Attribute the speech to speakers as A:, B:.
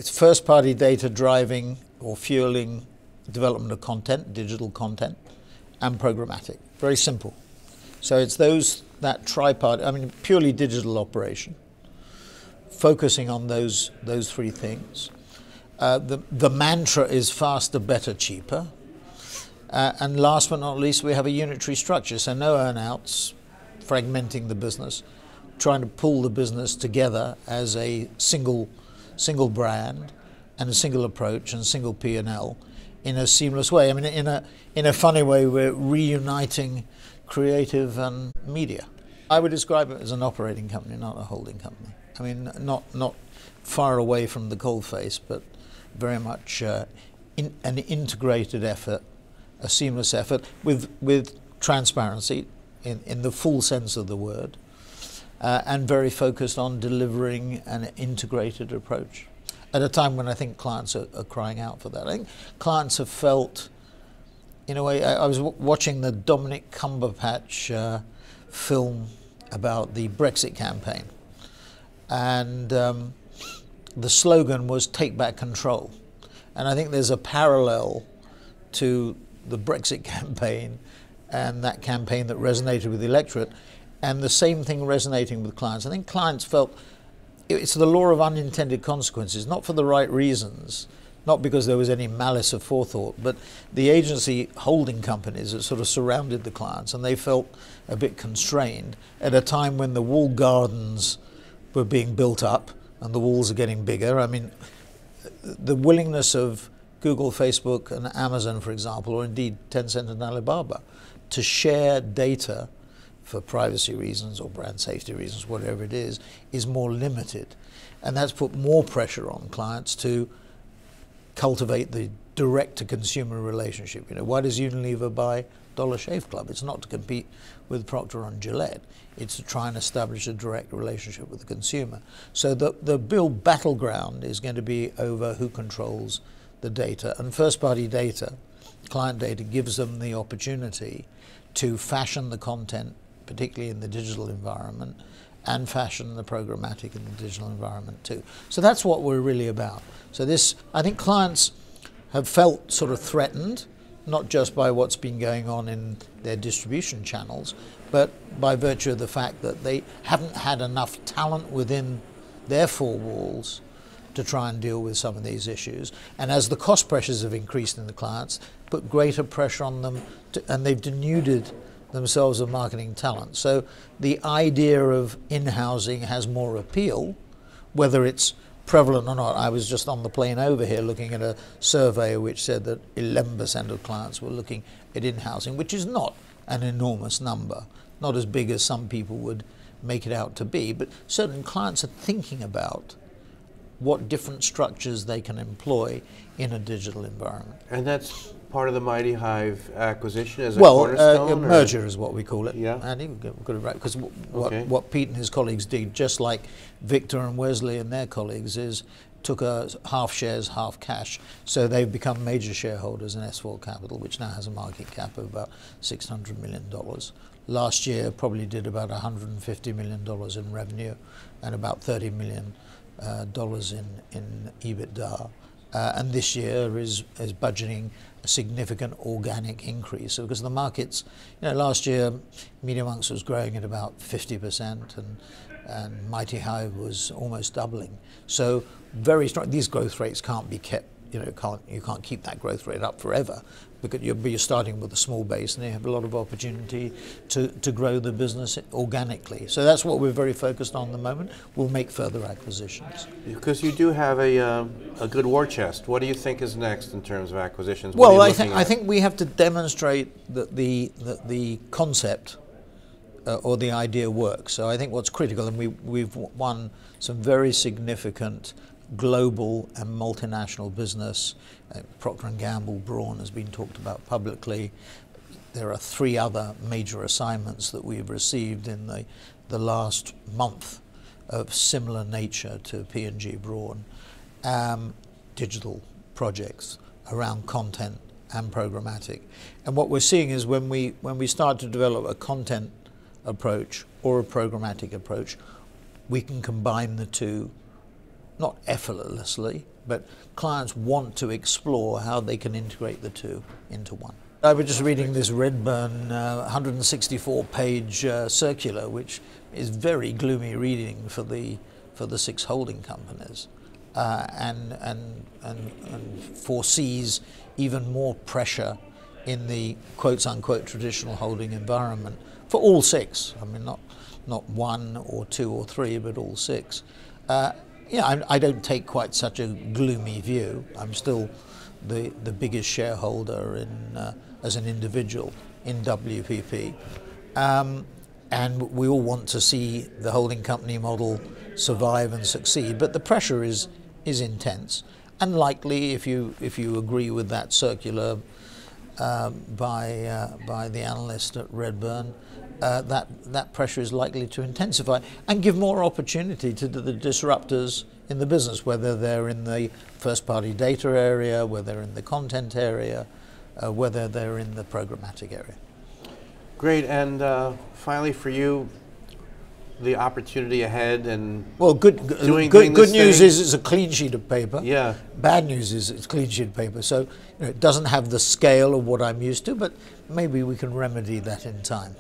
A: it's first-party data driving or fueling development of content, digital content, and programmatic. Very simple. So it's that tripart, I mean, purely digital operation, focusing on those three things. The mantra is faster, better, cheaper. And last but not least, we have a unitary structure, so no earn-outs, fragmenting the business, trying to pull the business together as a single brand and a single approach and single P&L in a seamless way. I mean, in a funny way, we're reuniting creative and media. I would describe it as an operating company, not a holding company. I mean, not far away from the coalface, but very much an integrated effort, a seamless effort with transparency in the full sense of the word, and very focused on delivering an integrated approach at a time when I think clients are crying out for that. I think clients have felt, in a way, I was watching the Dominic Cumberbatch film about the Brexit campaign, and the slogan was "Take back control," and I think there's a parallel to the Brexit campaign and that campaign that resonated with the electorate, and the same thing resonating with clients. I think clients felt it's the law of unintended consequences, not for the right reasons, not because there was any malice of forethought, but the agency holding companies that sort of surrounded the clients, and they felt a bit constrained at a time when the walled gardens were being built up and the walls are getting bigger. I mean, the willingness of Google, Facebook, and Amazon, for example, or indeed Tencent and Alibaba, to share data for privacy reasons or brand safety reasons, whatever it is more limited. And that's put more pressure on clients to cultivate the direct-to-consumer relationship. You know, why does Unilever buy Dollar Shave Club? It's not to compete with Procter & Gillette. It's to try and establish a direct relationship with the consumer. So the real battleground is going to be over who controls the data. And first-party data, client data, gives them the opportunity to fashion the content, particularly in the digital environment, and fashion the programmatic in the digital environment too. So that's what we're really about. So this, I think clients have felt sort of threatened, not just by what's been going on in their distribution channels, but by virtue of the fact that they haven't had enough talent within their four walls to try and deal with some of these issues. And as the cost pressures have increased in the clients, put greater pressure on them, and they've denuded themselves of marketing talent. So the idea of in-housing has more appeal, whether it's prevalent or not. I was just on the plane over here looking at a survey which said that 11% of clients were looking at in-housing, which is not an enormous number, not as big as some people would make it out to be, but certain clients are thinking about what different structures they can employ in a digital environment.
B: And that's part of the MightyHive acquisition as a cornerstone?
A: A merger is what we call it.
B: Yeah.
A: And even got it right, because what Pete and his colleagues did, just like Victor and Wesley and their colleagues, is took a half shares, half cash. So they've become major shareholders in S4 Capital, which now has a market cap of about $600 million. Last year probably did about $150 million in revenue and about $30 million in EBITDA. And this year is budgeting a significant organic increase. So because the markets, you know, last year MediaMonks was growing at about 50% and MightyHive was almost doubling. So very strong. These growth rates can't be kept, you can't keep that growth rate up forever, because you're starting with a small base and you have a lot of opportunity to grow the business organically. So that's what we're very focused on at the moment. We'll make further acquisitions.
B: Because you do have a good war chest. What do you think is next in terms of acquisitions?
A: Well, I think we have to demonstrate that the concept or the idea works. So I think what's critical, and we've won some very significant global and multinational business. Procter & Gamble, Braun has been talked about publicly. There are 3 other major assignments that we've received in the last month of similar nature to P&G Braun, digital projects around content and programmatic. And what we're seeing is when we start to develop a content approach or a programmatic approach, we can combine the two, not effortlessly, but clients want to explore how they can integrate the two into one. I was just reading this Redburn 164-page circular, which is very gloomy reading for the 6 holding companies, and foresees even more pressure in the quotes-unquote traditional holding environment for all 6. I mean, not 1 or 2 or 3, but all 6. I don't take quite such a gloomy view. I'm still the biggest shareholder in as an individual in WPP, and we all want to see the holding company model survive and succeed. But the pressure is intense, and likely, if you agree with that circular by the analyst at Redburn, that pressure is likely to intensify and give more opportunity to the disruptors in the business, whether they're in the first-party data area, whether they're in the content area, whether they're in the programmatic area.
B: Great, and finally for you, the opportunity ahead and
A: good news is it's a clean sheet of paper.
B: Yeah.
A: Bad news is it's a clean sheet of paper. So it doesn't have the scale of what I'm used to, but maybe we can remedy that in time.